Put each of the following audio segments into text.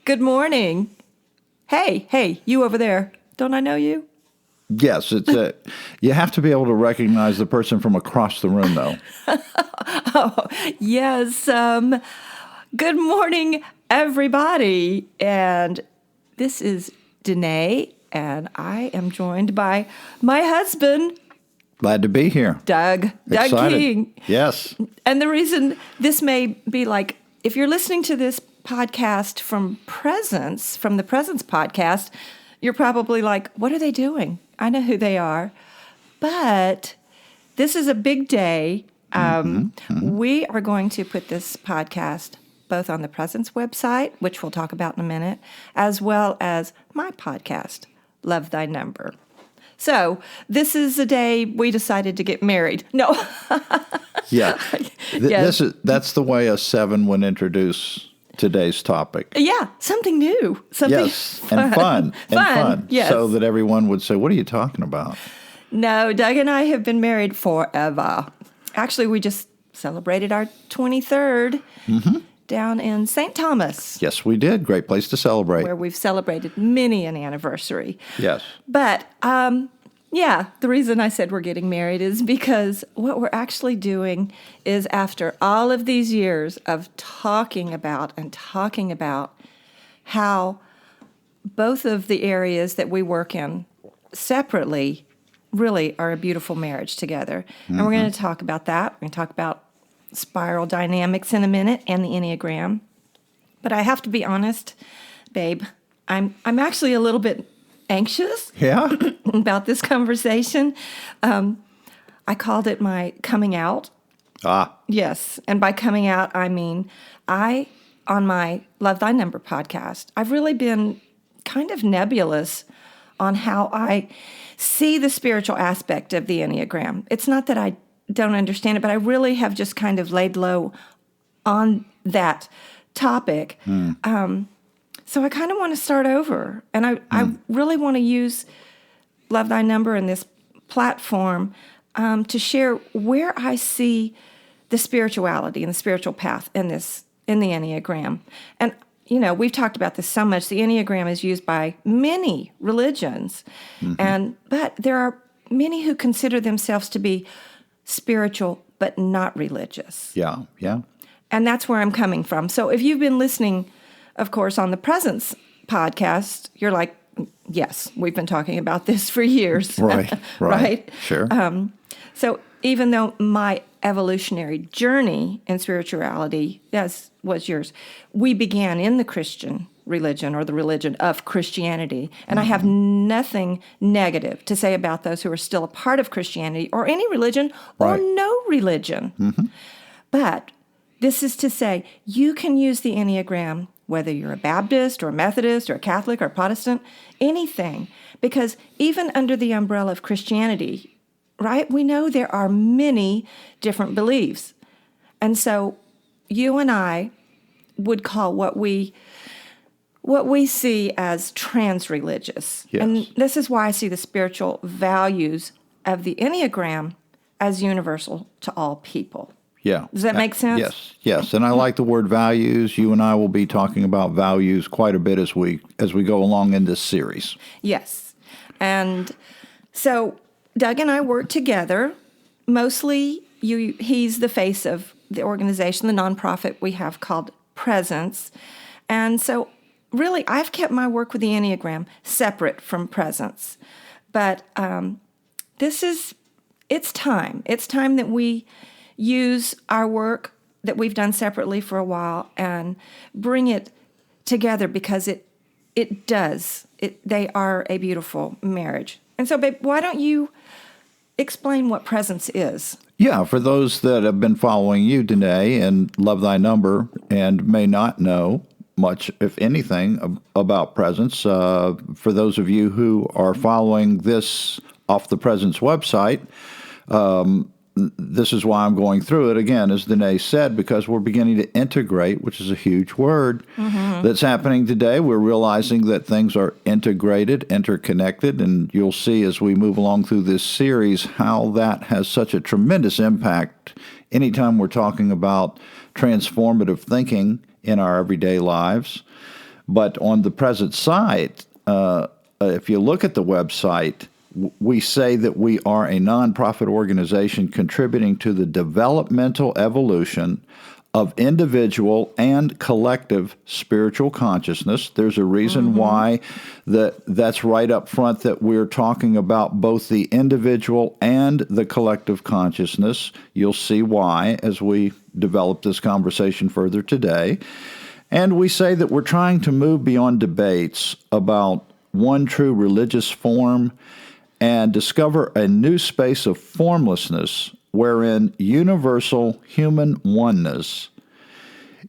Good morning. Hey, you over there. Don't I know you? Yes, you have to be able to recognize the person from across the room, though. Oh, yes. Good morning, everybody. And this is Denée, and I am joined by my husband, Glad to be here. Doug Excited. King. Yes. And the reason this may be like, if you're listening to this podcast from the Presence podcast, you're probably like, what are they doing? I know who they are. But this is a big day. We are going to put this podcast both on the Presence website, which we'll talk about in a minute, as well as my podcast, Love Thy Number. So this is the day we decided to get married. No. Yeah. Yes. That's the way a 7 would introduce today's topic. Yeah, something new. Something Yes, and fun. Yes. So that everyone would say, what are you talking about? No, Doug and I have been married forever. Actually, we just celebrated our 23rd down in St. Thomas, Yes, we did. Great place to celebrate. where we've celebrated many an anniversary. Yes. But, yeah, the reason I said we're getting married is because what we're actually doing is, after all of these years of talking about how both of the areas that we work in separately really are a beautiful marriage together. And we're going to talk about that. We're going to talk about spiral dynamics in a minute and the Enneagram. But I have to be honest, babe, I'm actually a little bit anxious Yeah? about this conversation. I called it my coming out. Yes. And by coming out, I mean on my Love Thy Number podcast, I've really been kind of nebulous on how I see the spiritual aspect of the Enneagram. It's not that I don't understand it, but I really have just kind of laid low on that topic. So I kind of want to start over. And I really want to use Love Thy Number and this platform to share where I see the spirituality and the spiritual path in the Enneagram. And, we've talked about this so much. The Enneagram is used by many religions. But there are many who consider themselves to be spiritual but not religious. Yeah. And that's where I'm coming from. So if you've been listening, of course, on the Presence podcast, you're like, yes, we've been talking about this for years. Right. Right? Sure. So even though my evolutionary journey in spirituality, as was yours, we began in the Christian religion or the religion of Christianity. And I have nothing negative to say about those who are still a part of Christianity or any religion or no religion. But this is to say, you can use the Enneagram whether you're a Baptist or a Methodist or a Catholic or a Protestant, anything. Because even under the umbrella of Christianity, right, we know there are many different beliefs. And so you and I would call what we see as transreligious. Yes. And this is why I see the spiritual values of the Enneagram as universal to all people. Yeah. Does that make sense? Yes. And I like the word values. You and I will be talking about values quite a bit as we go along in this series. Yes. And so Doug and I work together. Mostly he's the face of the organization, the nonprofit we have called Presence. And so really I've kept my work with the Enneagram separate from Presence. But it's time. It's time that we use our work that we've done separately for a while and bring it together because they are a beautiful marriage. And so, babe, why don't you explain what Presence is? Yeah, for those that have been following you, Denée, and Love Thy Number, and may not know much, if anything, about Presence, for those of you who are following this off the Presence website, this is why I'm going through it again, as Denée said, because we're beginning to integrate, which is a huge word that's happening today. We're realizing that things are integrated, interconnected, and you'll see as we move along through this series how that has such a tremendous impact anytime we're talking about transformative thinking in our everyday lives. But on the present site, if you look at the website, we say that we are a nonprofit organization contributing to the developmental evolution of individual and collective spiritual consciousness. There's a reason why that's right up front, that we're talking about both the individual and the collective consciousness. You'll see why as we develop this conversation further today. And we say that we're trying to move beyond debates about one true religious form and discover a new space of formlessness wherein universal human oneness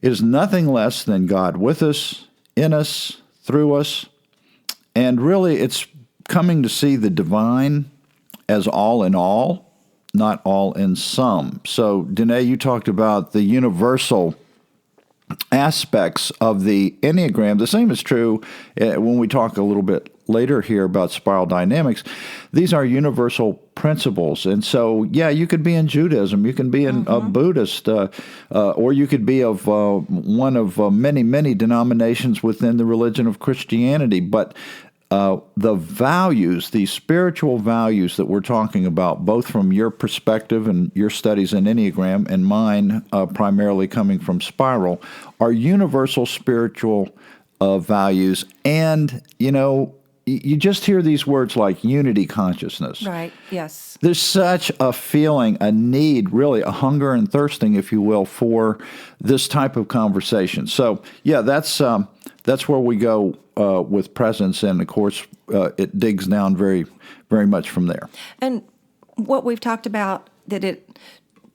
is nothing less than God with us, in us, through us, and really it's coming to see the divine as all in all, not all in some. So, Denée, you talked about the universal aspects of the Enneagram. The same is true when we talk a little bit later here about spiral dynamics. These are universal principles. And so, yeah, you could be in Judaism, you can be in a Buddhist, or you could be of one of many, many denominations within the religion of Christianity. But the values, the spiritual values that we're talking about, both from your perspective and your studies in Enneagram and mine primarily coming from Spiral, are universal spiritual values. And, you just hear these words like unity consciousness. Right, yes. There's such a feeling, a need, really, a hunger and thirsting, if you will, for this type of conversation. So, yeah, that's where we go with presence, and of course, it digs down very, very much from there. And what we've talked about, that it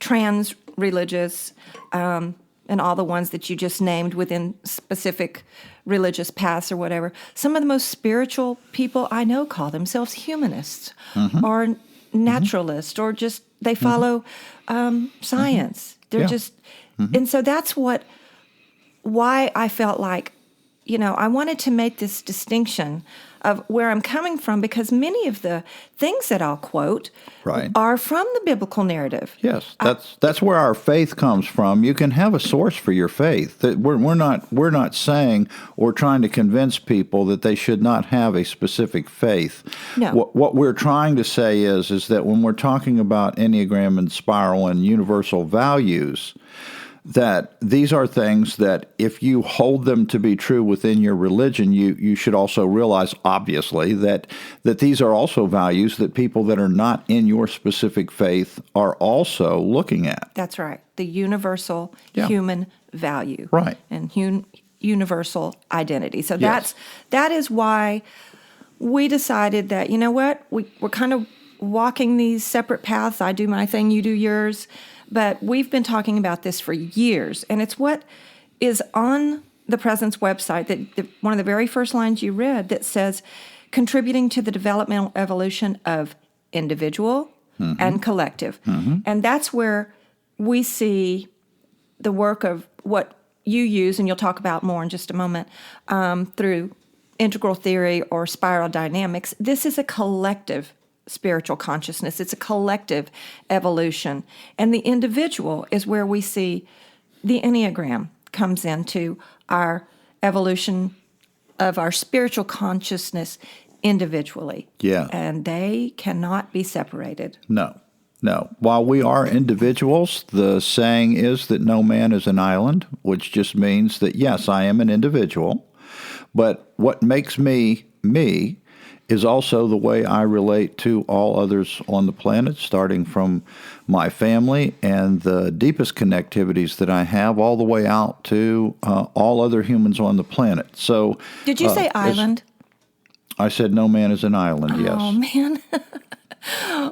Transreligious, and all the ones that you just named within specific religious paths or whatever. Some of the most spiritual people I know call themselves humanists or naturalists, or just they follow science. They're just, and so that's why I felt like, I wanted to make this distinction of where I'm coming from, because many of the things that I'll quote are from the biblical narrative. Yes, that's where our faith comes from. You can have a source for your faith. We're not saying or trying to convince people that they should not have a specific faith. No. What we're trying to say is that when we're talking about Enneagram and Spiral and universal values, that these are things that if you hold them to be true within your religion, you should also realize, obviously, that these are also values that people that are not in your specific faith are also looking at. That's right. The universal human value. Right. And universal identity. So that is why we decided that, we're kind of walking these separate paths. I do my thing, you do yours. But we've been talking about this for years, and it's what is on the Presence website, that one of the very first lines you read, that says, contributing to the developmental evolution of individual and collective. And that's where we see the work of what you use, and you'll talk about more in just a moment, through integral theory or spiral dynamics. This is a collective spiritual consciousness. It's a collective evolution. And the individual is where we see the Enneagram comes into our evolution of our spiritual consciousness individually. Yeah. And they cannot be separated. No. While we are individuals, the saying is that no man is an island, which just means that, yes, I am an individual, but what makes me me is also the way I relate to all others on the planet, starting from my family and the deepest connectivities that I have all the way out to all other humans on the planet. So, did you say island? I said no man is an island, yes. Oh, man.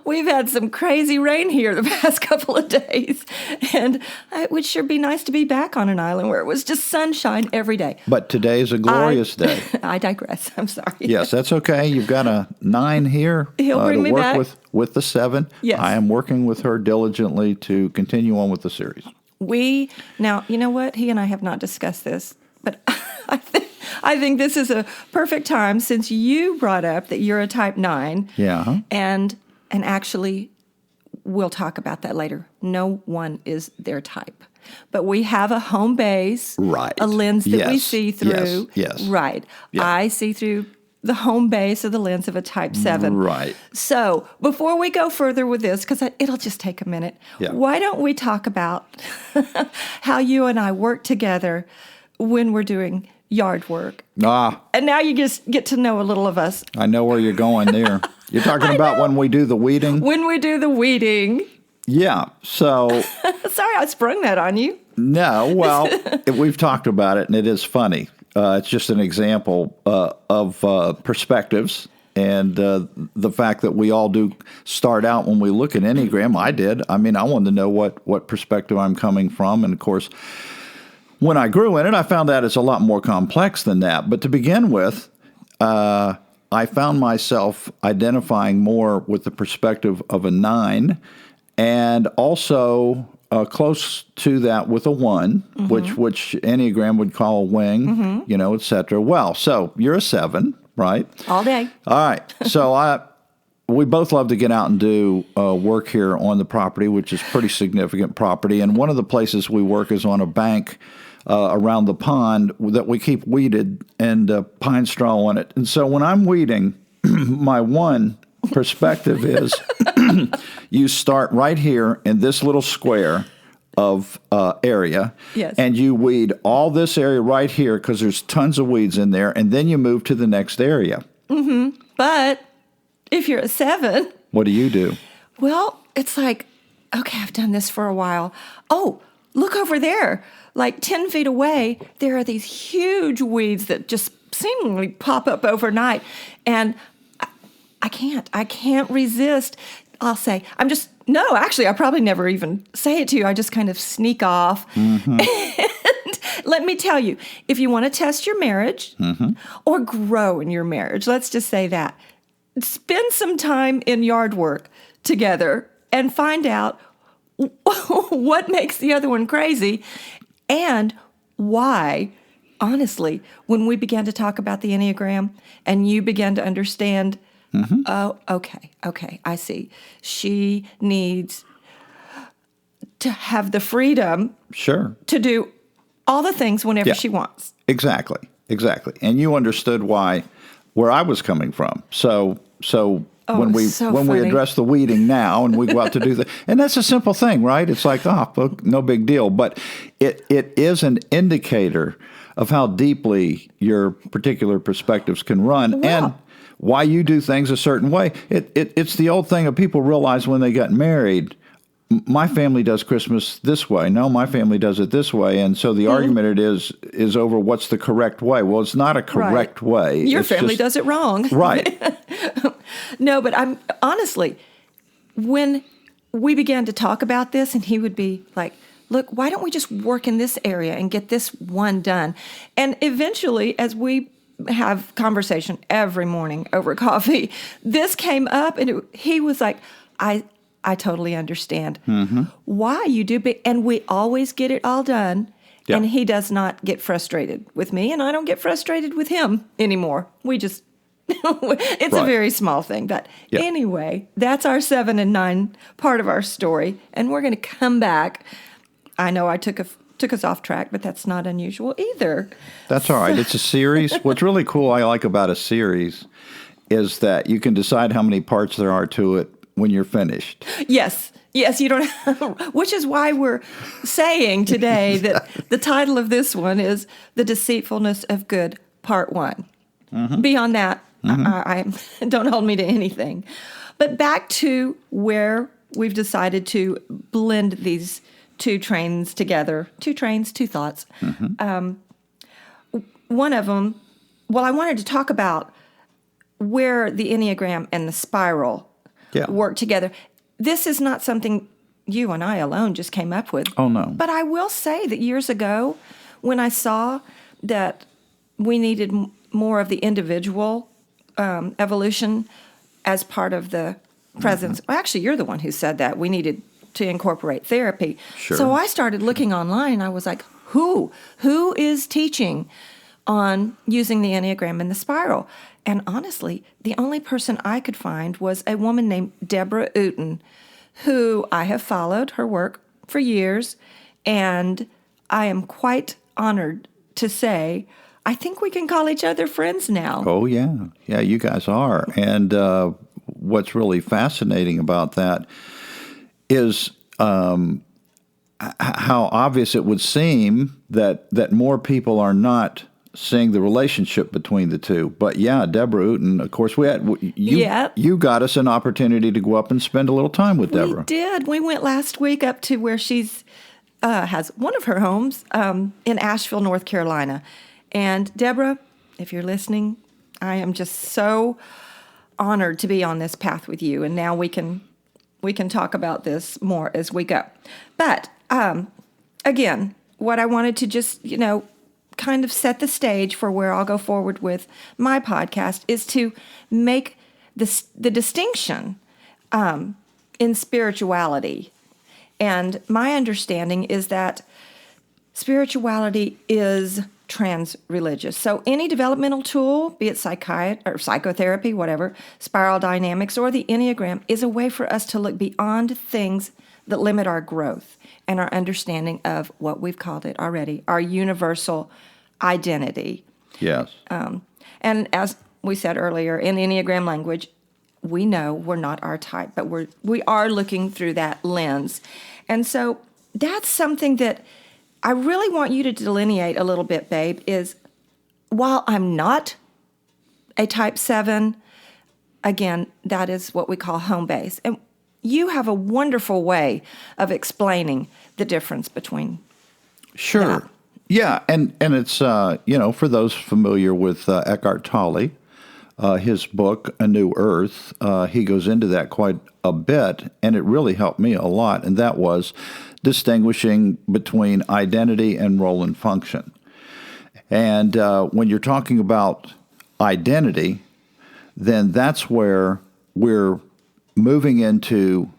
We've had some crazy rain here the past couple of days, and it would sure be nice to be back on an island where it was just sunshine every day. But today is a glorious day. I digress. I'm sorry. Yes, that's okay. You've got a 9 here He'll bring me work back. with the 7. Yes. I am working with her diligently to continue on with the series. Now, you know what? He and I have not discussed this, but I think this is a perfect time, since you brought up that you're a type 9. Yeah. And actually, we'll talk about that later. No one is their type. But we have a home base, right? A lens that we see through. Yes. Right. Yeah. I see through the home base of the lens of a type 7. Right. So before we go further with this, because it'll just take a minute, why don't we talk about how you and I work together when we're doing yard work? And now you just get to know a little of us. I know where you're going there. You're talking about when we do the weeding? When we do the weeding. Yeah, so... Sorry, I sprung that on you. No, well, we've talked about it, and it is funny. It's just an example of perspectives and the fact that we all do start out when we look at Enneagram. I did. I mean, I wanted to know what perspective I'm coming from. And, of course, when I grew in it, I found that it's a lot more complex than that. But to begin with, I found myself identifying more with the perspective of a 9 and also close to that with a 1, which Enneagram would call a wing, et cetera. Well, so you're a 7, right? All day. All right. So we both love to get out and do work here on the property, which is pretty significant property. And one of the places we work is on a bank around the pond that we keep weeded and pine straw on it. And so when I'm weeding, my 1 perspective is you start right here in this little square of area, and you weed all this area right here because there's tons of weeds in there, and then you move to the next area. But if you're a 7... What do you do? Well, it's like, okay, I've done this for a while. Oh, look over there. Like 10 feet away, there are these huge weeds that just seemingly pop up overnight. And I can't resist. I'll say, I probably never even say it to you. I just kind of sneak off. And let me tell you, if you want to test your marriage or grow in your marriage, let's just say that, spend some time in yard work together and find out what makes the other one crazy and why. Honestly, when we began to talk about the Enneagram and you began to understand, oh, okay, I see. She needs to have the freedom to do all the things whenever she wants. Exactly. And you understood where I was coming from. So when we address the weeding now and we go out to do that, and that's a simple thing, right? It's like, no big deal. But it is an indicator of how deeply your particular perspectives can run and why you do things a certain way. It's the old thing of people realize when they got married, my family does Christmas this way. No, my family does it this way. And so the argument is over what's the correct way. Well, it's not a correct way. Your family does it wrong. Right. No, but I'm honestly, when we began to talk about this and he would be like, look, why don't we just work in this area and get this one done? And eventually, as we have conversation every morning over coffee, this came up and he was like, I totally understand why you do, and we always get it all done, and he does not get frustrated with me, and I don't get frustrated with him anymore. We just, it's a very small thing, but anyway, that's our 7 and 9 part of our story, and we're going to come back. I know I took us off track, but that's not unusual either. That's all right. It's a series. What's really cool I like about a series is that you can decide how many parts there are to it when you're finished. Yes, you don't which is why we're saying today that the title of this one is The Deceitfulness of Good, Part 1. Beyond that, I don't hold me to anything. But back to where we've decided to blend these two trains together. 2 trains, 2 thoughts. One of them, I wanted to talk about where the Enneagram and the spiral work together. This is not something you and I alone just came up with. Oh, no. But I will say that years ago, when I saw that we needed more of the individual evolution as part of the presence. Well, actually, you're the one who said that. We needed to incorporate therapy. Sure. So I started looking online, and I was like, who is teaching on using the Enneagram and the spiral? And honestly, the only person I could find was a woman named Deborah Uten, who I have followed her work for years, and I am quite honored to say I think we can call each other friends now. Oh, yeah. Yeah, you guys are. And what's really fascinating about that is how obvious it would seem that more people are not seeing the relationship between the two. But yeah, Deborah Uten, of course, you got us an opportunity to go up and spend a little time with Deborah. We did. We went last week up to where she's has one of her homes in Asheville, North Carolina. And Deborah, if you're listening, I am just so honored to be on this path with you. And now we can talk about this more as we go. But again, what I wanted to just, kind of set the stage for where I'll go forward with my podcast is to make the distinction in spirituality. And my understanding is that spirituality is transreligious. So any developmental tool, be it psychiatry or psychotherapy, whatever, spiral dynamics, or the Enneagram, is a way for us to look beyond things that limit our growth and our understanding of what we've called it already, our universal identity. Yes. And as we said earlier, in Enneagram language, we know we're not our type, but we are looking through that lens. And so that's something that I really want you to delineate a little bit, babe, is while I'm not a type 7, again, that is what we call home base. And you have a wonderful way of explaining the difference between Sure. that. Yeah, and it's, for those familiar with Eckhart Tolle, his book, A New Earth, he goes into that quite a bit, and it really helped me a lot, and that was distinguishing between identity and role and function. And when you're talking about identity, then that's where we're moving into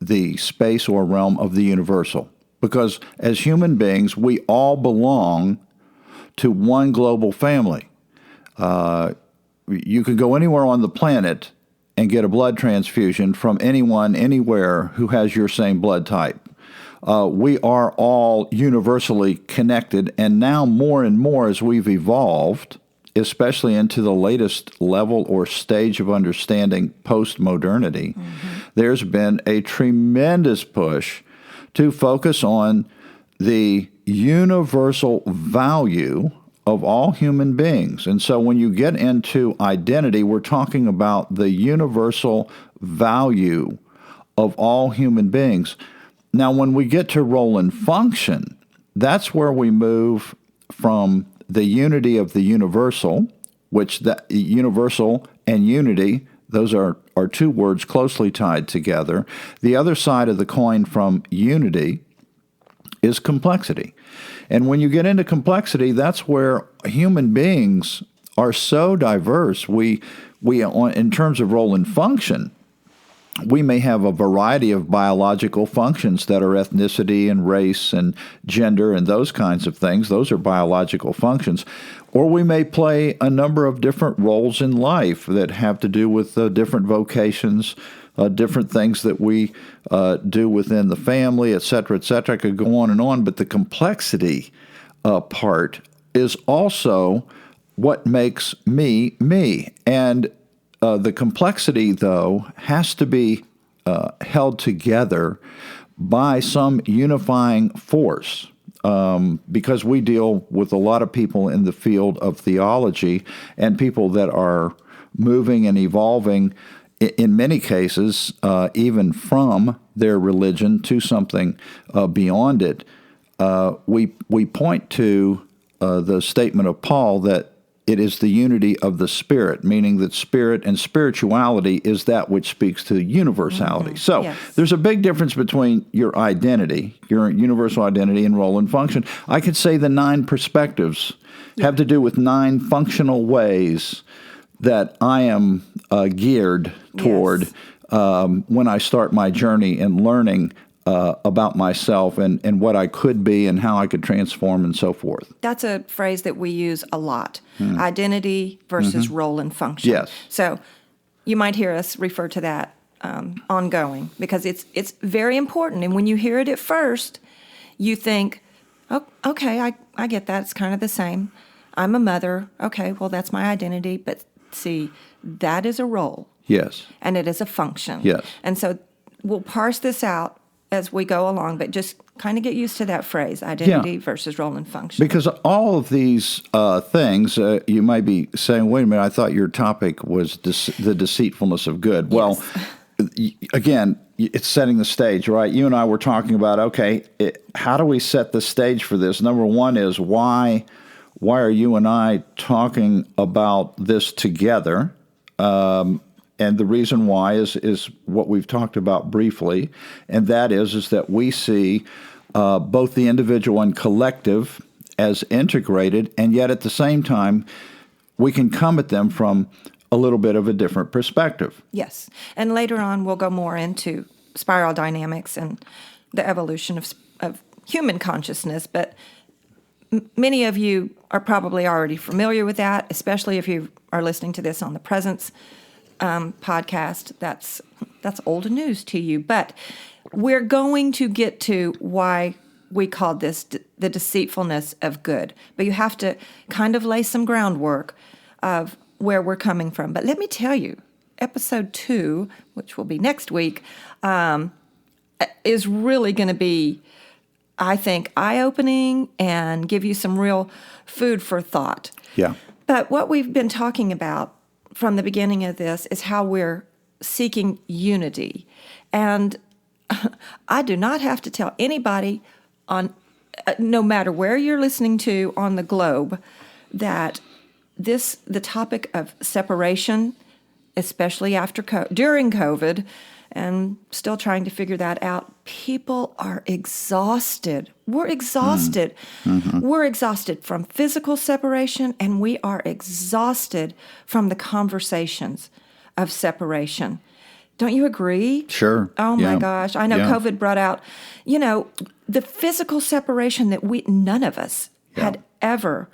the space or realm of the universal. Because as human beings, we all belong to one global family. You can go anywhere on the planet and get a blood transfusion from anyone, anywhere who has your same blood type. We are all universally connected, and now more and more as we've evolved, especially into the latest level or stage of understanding post-modernity, there's been a tremendous push to focus on the universal value of all human beings. And so when you get into identity, we're talking about the universal value of all human beings. Now, when we get to role and function, that's where we move from the unity of the universal, which the universal and unity, those are two words closely tied together. The other side of the coin from unity is complexity. And when you get into complexity, that's where human beings are so diverse. We in terms of role and function, we may have a variety of biological functions that are ethnicity and race and gender and those kinds of things. Those are biological functions. Or we may play a number of different roles in life that have to do with different vocations, different things that we do within the family, et cetera, et cetera. I could go on, but the complexity part is also what makes me, me. And the complexity, though, has to be held together by some unifying force, because we deal with a lot of people in the field of theology and people that are moving and evolving, in many cases, even from their religion to something beyond it. We point to the statement of Paul that it is the unity of the Spirit, meaning that spirit and spirituality is that which speaks to universality. So there's a big difference between your identity, your universal identity, and role and function. I could say the 9 perspectives have to do with 9 functional ways that I am geared toward when I start my journey in learning about myself and what I could be and how I could transform and so forth. That's a phrase that we use a lot, identity versus role and function. Yes. So you might hear us refer to that ongoing, because it's very important. And when you hear it at first, you think, oh, okay, I get that. It's kind of the same. I'm a mother. Okay, well, that's my identity. But see, that is a role. Yes. And it is a function. Yes. And so we'll parse this out as we go along, but just kind of get used to that phrase, identity versus role and function. Because all of these things, you might be saying, wait a minute, I thought your topic was the deceitfulness of good. Yes. Well, again, it's setting the stage, right? You and I were talking about, okay, how do we set the stage for this? Number one is why are you and I talking about this together? And the reason why is what we've talked about briefly, and that is that we see both the individual and collective as integrated, and yet at the same time, we can come at them from a little bit of a different perspective. Yes. And later on, we'll go more into spiral dynamics and the evolution of human consciousness, but many of you are probably already familiar with that, especially if you are listening to this on the Presence podcast. That's old news to you. But we're going to get to why we called this the deceitfulness of good. But you have to kind of lay some groundwork of where we're coming from. But let me tell you, episode 2, which will be next week, is really going to be, I think, eye-opening and give you some real food for thought. Yeah. But what we've been talking about from the beginning of this is how we're seeking unity. And I do not have to tell anybody no matter where you're listening to on the globe, that the topic of separation, especially during COVID, and still trying to figure that out, people are exhausted. We're exhausted. Mm-hmm. We're exhausted from physical separation, and we are exhausted from the conversations of separation. Don't you agree? Sure. Oh, my gosh. I know COVID brought out, the physical separation that none of us had ever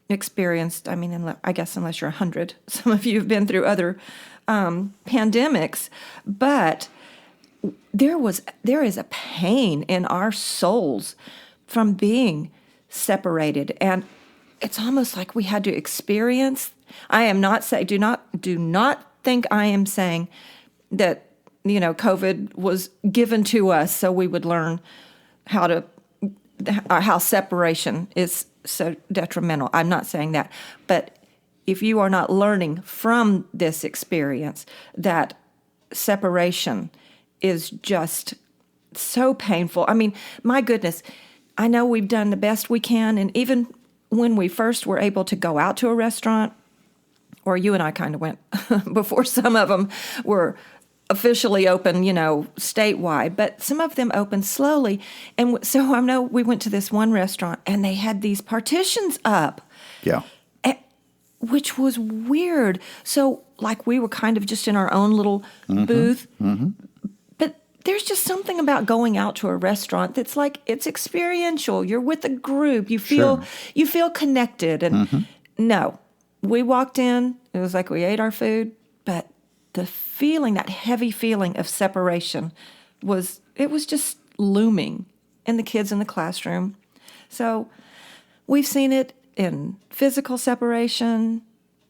experienced. I mean, I guess unless you're 100. Some of you have been through other pandemics, but there is a pain in our souls from being separated, and it's almost like we had to experience. I am not saying, do not think I am saying that COVID was given to us so we would learn how separation is so detrimental. I'm not saying that, but if you are not learning from this experience that separation is just so painful. I mean, my goodness, I know we've done the best we can, and even when we first were able to go out to a restaurant, or you and I kind of went before some of them were officially open, statewide, but some of them opened slowly. And so I know we went to this one restaurant and they had these partitions up. Yeah. Which was weird. So like we were kind of just in our own little booth. Mm-hmm. But there's just something about going out to a restaurant that's like, it's experiential. You're with a group. You feel connected. And no, we walked in, it was like we ate our food, but the feeling, that heavy feeling of separation was just looming in the kids in the classroom. So we've seen it in physical separation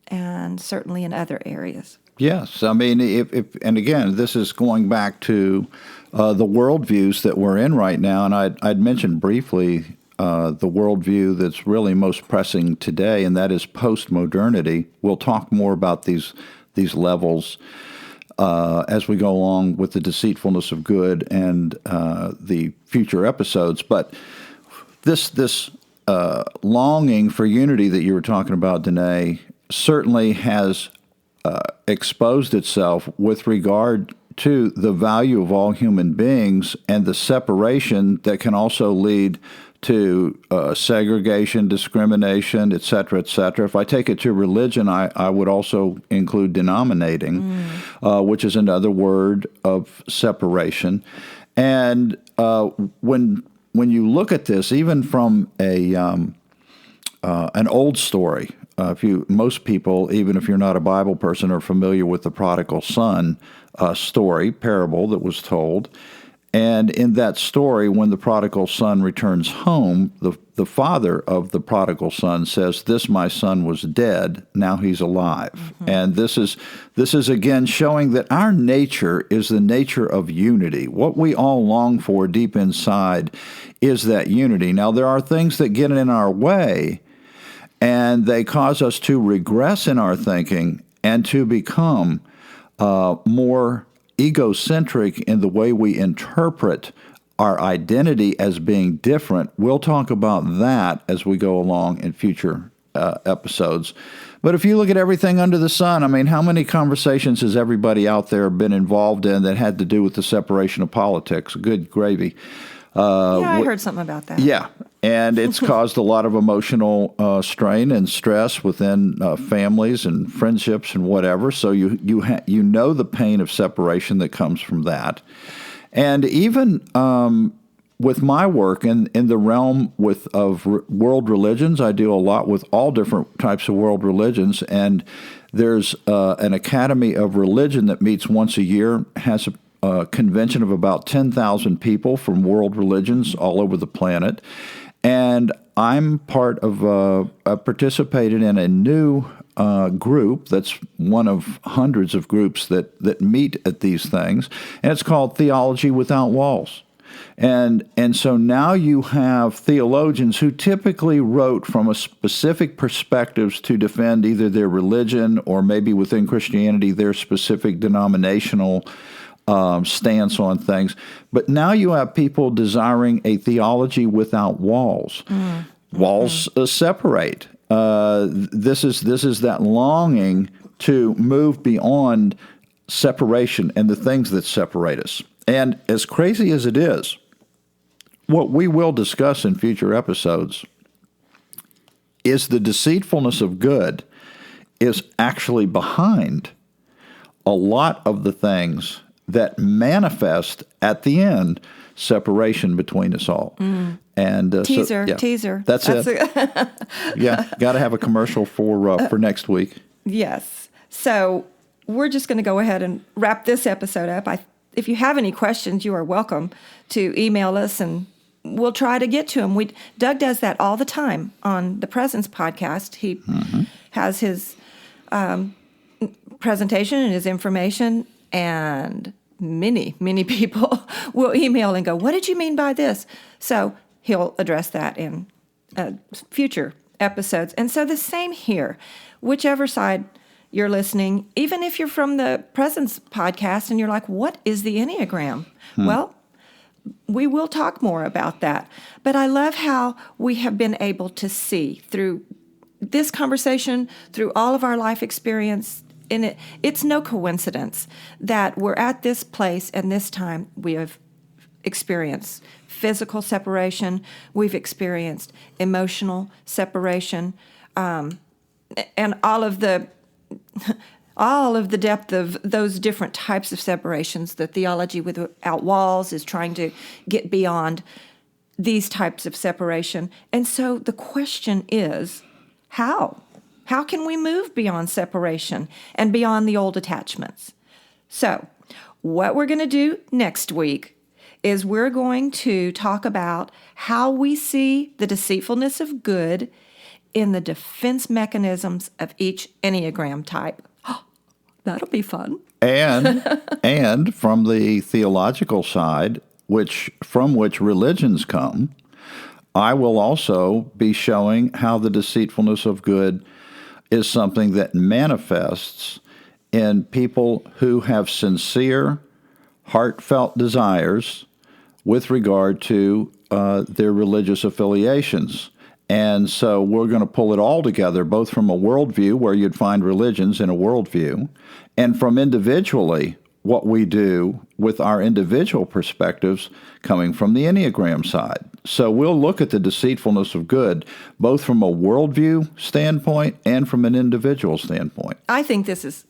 and certainly in other areas. Yes. I mean, and again, this is going back to the worldviews that we're in right now. And I'd mentioned briefly the worldview that's really most pressing today, and that is postmodernity. We'll talk more about these levels as we go along with the deceitfulness of good and the future episodes. But this longing for unity that you were talking about, Denée, certainly has exposed itself with regard to the value of all human beings and the separation that can also lead to segregation, discrimination, et cetera, et cetera. If I take it to religion, I would also include denominating, which is another word of separation. And when you look at this, even from an old story, most people, even if you're not a Bible person, are familiar with the prodigal son parable that was told. And in that story, when the prodigal son returns home, the father of the prodigal son says, "This my son was dead, now he's alive." Mm-hmm. And this is again showing that our nature is the nature of unity. What we all long for deep inside is that unity. Now, there are things that get in our way, and they cause us to regress in our thinking and to become more egocentric in the way we interpret our identity as being different. We'll talk about that as we go along in future episodes. But if you look at everything under the sun, I mean, how many conversations has everybody out there been involved in that had to do with the separation of politics? Good gravy. I heard something about that. Yeah, and it's caused a lot of emotional strain and stress within families and friendships and whatever. So you know the pain of separation that comes from that. And even with my work in the realm of world religions, I do a lot with all different types of world religions. And there's an Academy of Religion that meets once a year, has a convention of about 10,000 people from world religions all over the planet. And I'm part of, participated in a new group that's one of hundreds of groups that meet at these things, and it's called Theology Without Walls. And so now you have theologians who typically wrote from a specific perspectives to defend either their religion or maybe within Christianity their specific denominational stance on things. But now you have people desiring a theology without walls. Mm-hmm. Walls separate. This is that longing to move beyond separation and the things that separate us. And as crazy as it is, what we will discuss in future episodes is the deceitfulness of good is actually behind a lot of the things that manifest at the end separation between us all. Mm. And teaser. That's it. Yeah, got to have a commercial for next week. Yes. So we're just going to go ahead and wrap this episode up. If you have any questions, you are welcome to email us, and we'll try to get to them. Doug does that all the time on the Presence podcast. He has his presentation and his information, and many people will email and go, "What did you mean by this?" So he'll address that in future episodes. And so the same here. Whichever side you're listening, even if you're from the Presence podcast and you're like, "What is the Enneagram?" Well, we will talk more about that. But I love how we have been able to see through this conversation, through all of our life experience, and it's no coincidence that we're at this place and this time. We have experienced physical separation, we've experienced emotional separation, and all of the depth of those different types of separations. The theology without walls is trying to get beyond these types of separation. And so the question is, how? How can we move beyond separation and beyond the old attachments? So what we're going to do next week is we're going to talk about how we see the deceitfulness of good in the defense mechanisms of each Enneagram type. That'll be fun. And from the theological side, from which religions come, I will also be showing how the deceitfulness of good is something that manifests in people who have sincere, heartfelt desires with regard to their religious affiliations. And so we're going to pull it all together, both from a worldview, where you'd find religions in a worldview, and from individually what we do with our individual perspectives coming from the Enneagram side. So we'll look at the deceitfulness of good, both from a worldview standpoint and from an individual standpoint. I think this is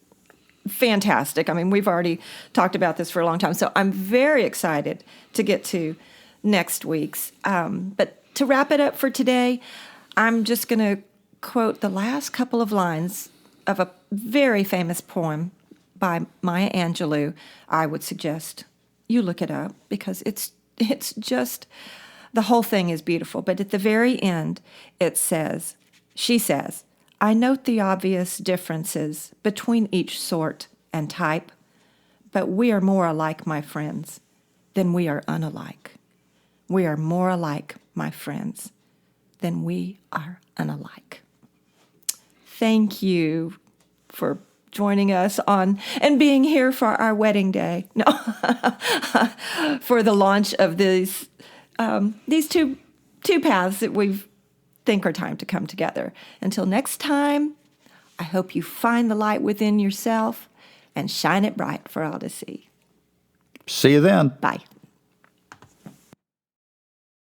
fantastic. I mean, we've already talked about this for a long time, so I'm very excited to get to next week's. But to wrap it up for today, I'm just going to quote the last couple of lines of a very famous poem by Maya Angelou. I would suggest you look it up because it's just, the whole thing is beautiful. But at the very end, she says, I note the obvious differences between each sort and type, but we are more alike, my friends, than we are unalike. We are more alike, my friends, than we are unalike. Thank you for joining us on and being here for our wedding day. No, for the launch of these two paths that we think are time to come together. Until next time, I hope you find the light within yourself and shine it bright for all to see. See you then. Bye.